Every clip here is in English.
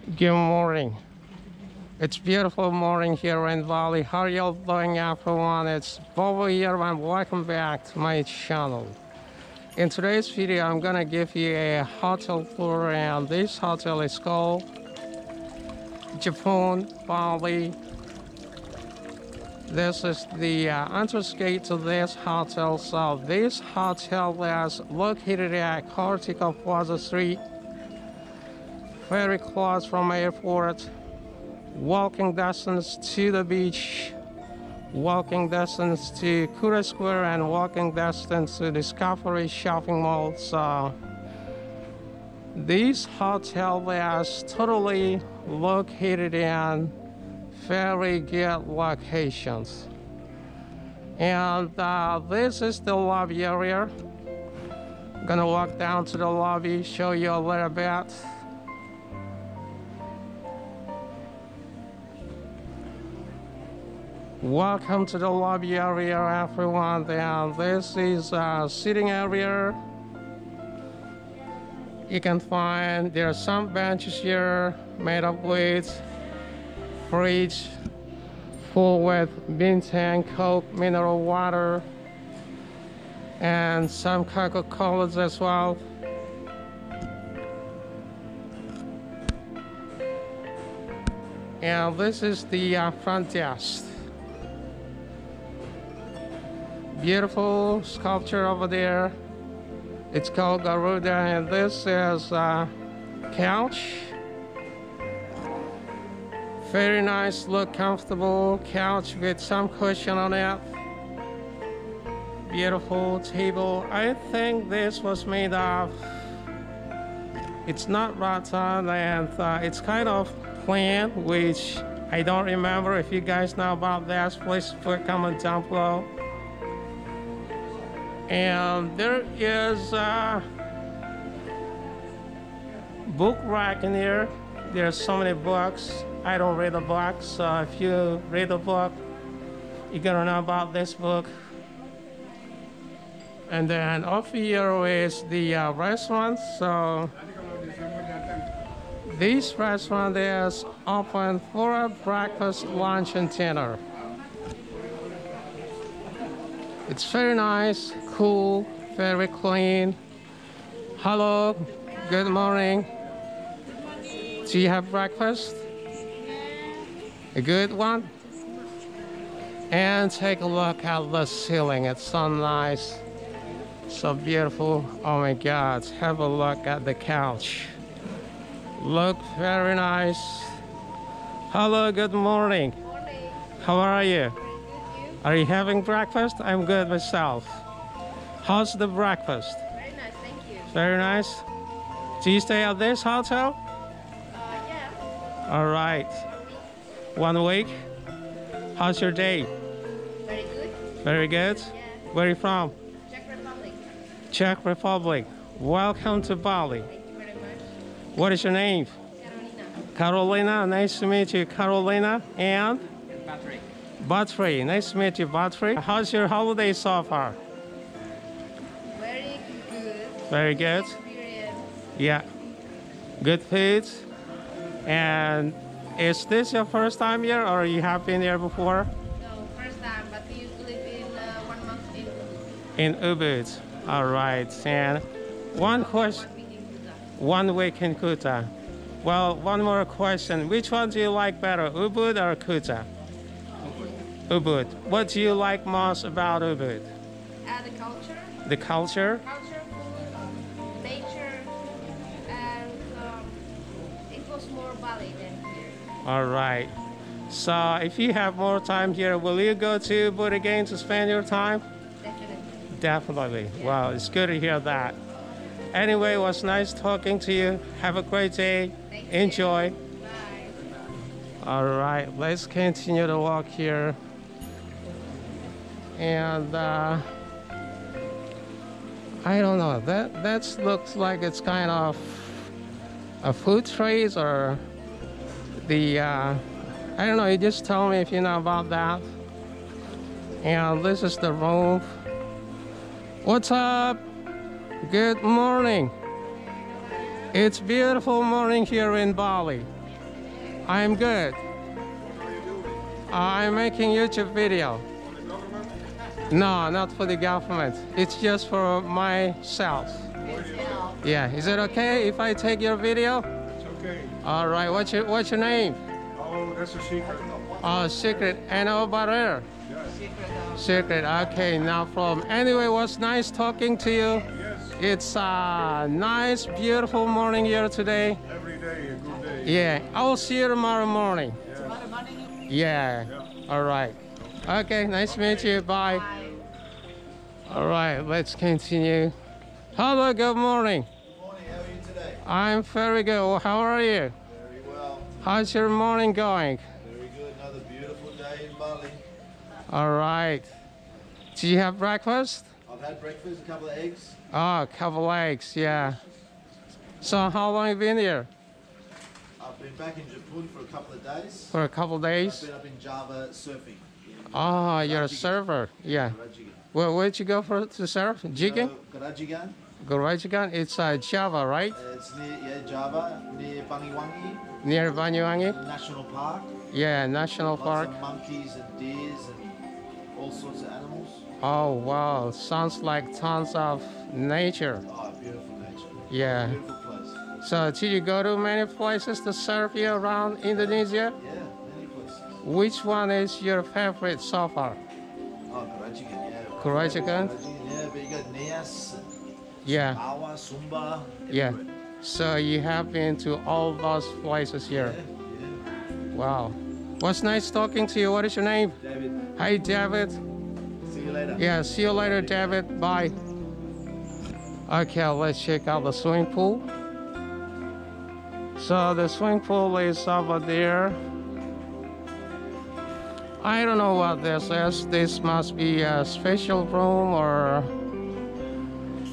Good morning. It's beautiful morning here in Bali. How are you doing, everyone? It's Bobo here and welcome back to my channel. In today's video, I'm gonna give you a hotel tour, and this hotel is called Jepun, Bali. This is the entrance gate to this hotel. So this hotel is located at Kartika Plaza Street, very close from airport, walking distance to the beach, walking distance to Kuta Square, and walking distance to Discovery Shopping Mall. So this hotel is totally located in very good locations. And this is the lobby area. I'm gonna walk down to the lobby, show you a little bit. Welcome to the lobby area, everyone. And this is a sitting area. You can find there are some benches here made of wood, fridge full with Bintang, Coke, mineral water, and some Coca-Colas as well. And this is the front desk. Beautiful sculpture over there. It's called Garuda, and this is a couch. Very nice, look comfortable couch with some cushion on it. Beautiful table. I think this was made of, it's not rattan, and it's kind of plain, which I don't remember. If you guys know about this, please put a comment down below. And there is a book rack in here. There's so many books. I don't read the books, so if you read the book, you're gonna know about this book. And then over here is the restaurant. So this restaurant is open for breakfast, lunch, and dinner. It's very nice, cool, very clean. Hello, good morning. Do you have breakfast? A good one? And take a look at the ceiling. It's so nice, so beautiful. Oh my God, have a look at the couch. Look very nice. Hello, good morning. Good morning. How are you? Very good, you? Are you having breakfast? I'm good myself. How's the breakfast? Very nice, thank you. Very nice. Do you stay at this hotel? Yeah. All right. 1 week. How's your day? Very good. Very good. Yeah. Where are you from? Czech Republic. Czech Republic. Welcome to Bali. Thank you very much. What is your name? Carolina. Carolina. Nice to meet you, Carolina. And Patrick. Battery. Nice to meet you, Battery. How's your holiday so far? Very good. Very good. Experience. Yeah. Good food. And is this your first time here, or you have been here before? No, first time, but we used to live in 1 month in In Ubud. All right. And one question. 1 week in Kuta. 1 week in Kuta. Well, one more question. Which one do you like better, Ubud or Kuta? Ubud. What do you like most about Ubud? The culture. The culture? Culture, food, nature, and it was more Bali than here. All right. So if you have more time here, will you go to Ubud again to spend your time? Definitely. Definitely. Well, it's good to hear that. Anyway, it was nice talking to you. Have a great day. Thank you. Enjoy. Bye. All right, let's continue to walk here. And I don't know, that looks like it's kind of a food trays, or the I don't know, you just tell me if you know about that. And this is the room. What's up? Good morning. It's beautiful morning here in Bali. I'm good. I'm making YouTube video. For the government? No, not for the government. It's just for myself. Yeah, is it okay if I take your video? It's okay. All right, what's your name? Oh, that's a secret. Oh, secret. And over there? Yes. Secret, okay, no problem. Anyway, it was nice talking to you. Yes. It's a nice, beautiful morning here today. Every day a good day. Yeah, I will see you tomorrow morning. Yes. Yeah, all right. Okay, nice to meet you, bye. All right, let's continue. Hello, good morning. Good morning, how are you today? I'm very good. How are you? Very well. How's your morning going? Very good. Another beautiful day in Bali. All right. Did you have breakfast? I've had breakfast, a couple of eggs. Oh, a couple eggs, yeah. So how long have you been here? I've been back in Jepun for a couple of days. For a couple I've days? been up in Java surfing. Oh, you're a surfer, yeah. Garajigan. Where'd you go to surf? Jigen? Garajigan. Garajigan? It's Java, right? It's near Java, near Bangiwangi Near Banyuwangi? National Park. Yeah, national park. Lots of monkeys and deers and all sorts of animals. Oh, wow. Sounds like tons of nature. Oh, beautiful nature. Yeah. Beautiful place. So did you go to many places to surf here around Indonesia? Yeah, many places. Which one is your favorite so far? Oh, Garajigan, yeah. Garajigan? Yeah, but you got Nias, Yeah, Awa, Sumba. yeah. everywhere. So you have been to all those places here. Yeah. Wow. Was nice talking to you. What is your name? David, Hi, David. see you later. Yeah, see you later, David. Bye. Okay, let's check out the swimming pool. So the swimming pool is over there. I don't know what this is. This must be a special room or...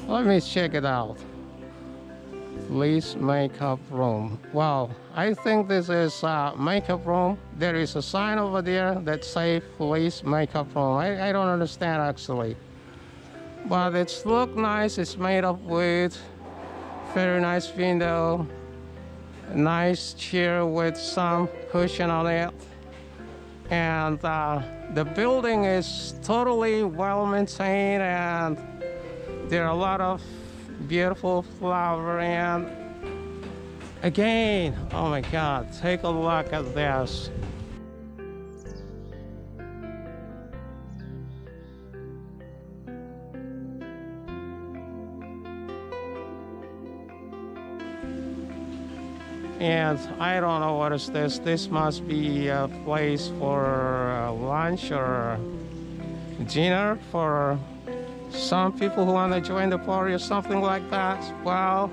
Let me check it out. Please makeup room. Wow, I think this is a makeup room. There is a sign over there that says police makeup room. I don't understand actually. But it's look nice. It's made of wood. Very nice window. Nice chair with some cushion on it. And the building is totally well maintained, and there are a lot of beautiful flower. And again, oh my God, take a look at this. And I don't know what is this. This must be a place for lunch or dinner for some people who want to join the party or something like that. Well,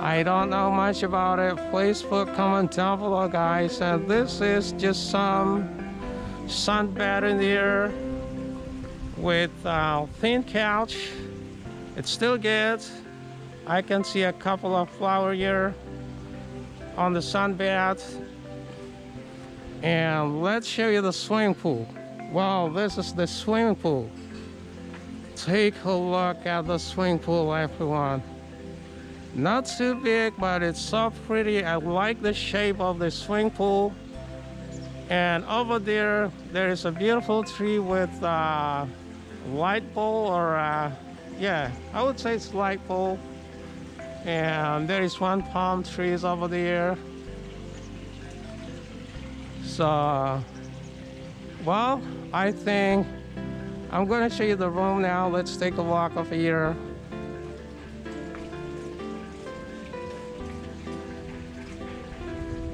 I don't know much about it. Please put comment down below, guys. And this is just some sunbed in here with a thin couch. It's still good. I can see a couple of flowers here on the sunbed. And let's show you the swimming pool. Wow, this is the swimming pool. Take a look at the swimming pool, everyone. Not too big, but it's so pretty. I like the shape of the swimming pool. And over there, there is a beautiful tree with a light pole, or yeah, I would say it's light pole. And there is one palm trees over there. So, well, I think I'm going to show you the room now. Let's take a walk over here.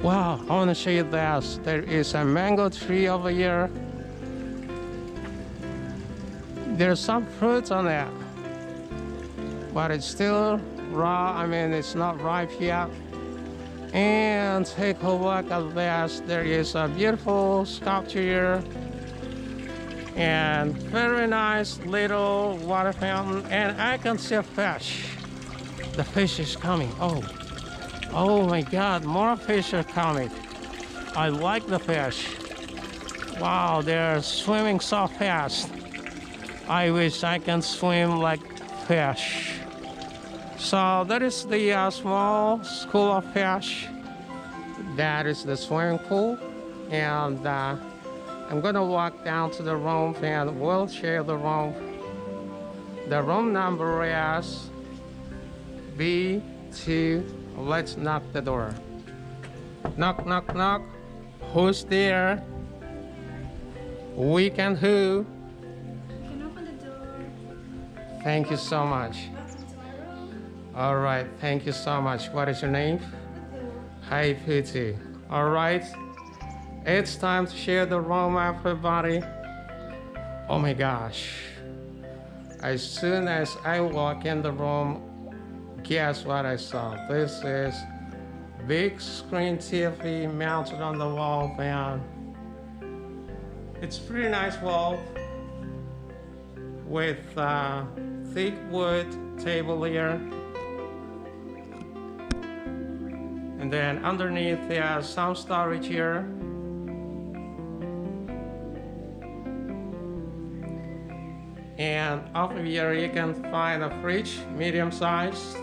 Wow, I want to show you this. There is a mango tree over here. There's some fruits on it, but it's still raw. I mean, it's not ripe yet. And take a look at this. There is a beautiful sculpture here, and very nice little water fountain. And I can see a fish. The fish is coming. Oh my God, more fish are coming. I like the fish. Wow, they're swimming so fast. I wish I can swim like fish. So that is the small school of fish. That is the swimming pool, and I'm gonna walk down to the room and we'll share the room. The room number is B2. Let's knock the door. Knock, knock, knock. Who's there? We can who? You can open the door. Thank you so much. Welcome to my room. All right, thank you so much. What is your name? Hi, Putu. All right, it's time to share the room, everybody. Oh my gosh. As soon as I walk in the room, guess what I saw? This is big screen TV mounted on the wall, and it's pretty nice wall with thick wood table here. And then underneath there's some storage here. And over here you can find a fridge, medium size.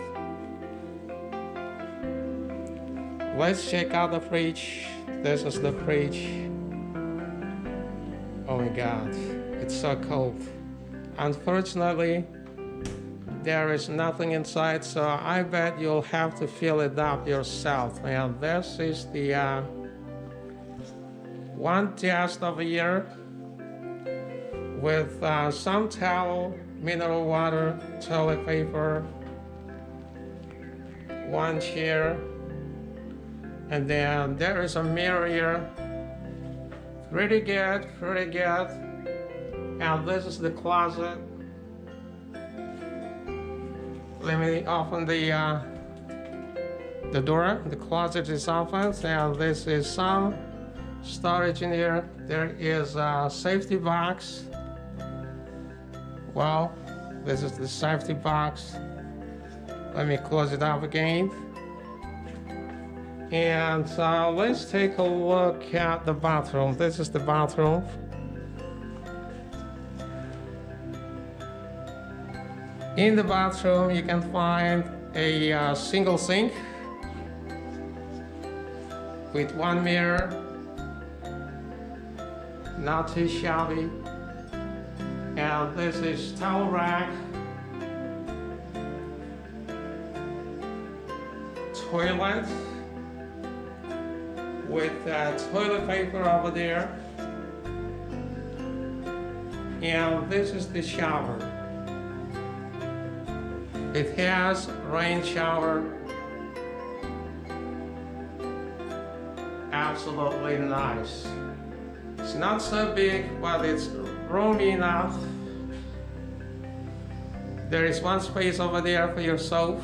Let's check out the fridge. This is the fridge. Oh my God, it's so cold. Unfortunately, there is nothing inside, so I bet you'll have to fill it up yourself. And this is the one desk over here with some towel, mineral water, toilet paper, one chair, and then there is a mirror here. Pretty good, pretty good. And this is the closet. Let me open the door. The closet is open, and this is some storage in here. There is a safety box. Well, this is the safety box. Let me close it up again. And let's take a look at the bathroom. This is the bathroom. In the bathroom, you can find a single sink with one mirror, not too shabby. And this is towel rack, toilet with toilet paper over there. And this is the shower. It has rain shower. Absolutely nice. It's not so big, but it's roomy enough. There is one space over there for your soap.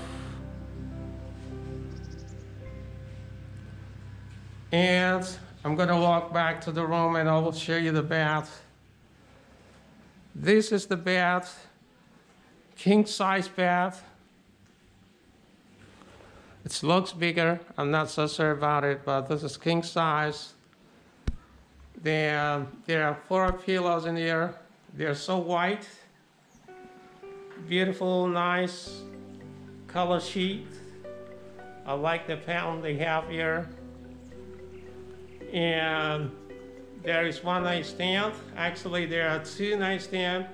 And I'm gonna walk back to the room and I will show you the bath. This is the bath. King size bath. It looks bigger. I'm not so sure about it, but this is king size. Then there are 4 pillows in here. They're so white. Beautiful, nice color sheet. I like the pattern they have here. And there is one nightstand. Actually, there are 2 nightstands.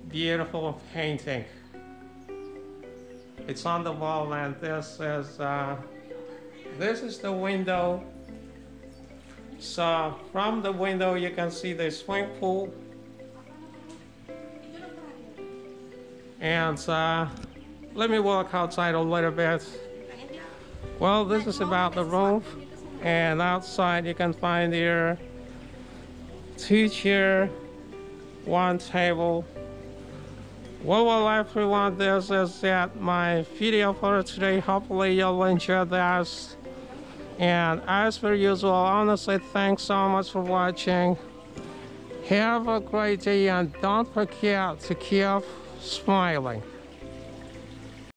Beautiful painting. It's on the wall, and this is the window. So from the window you can see the swimming pool. And let me walk outside a little bit. Well, this is about the room, and outside you can find here 2 chairs, 1 table. Well, everyone, this is my video for today. Hopefully you'll enjoy this. And as per usual, honestly, thanks so much for watching. Have a great day, and don't forget to keep smiling.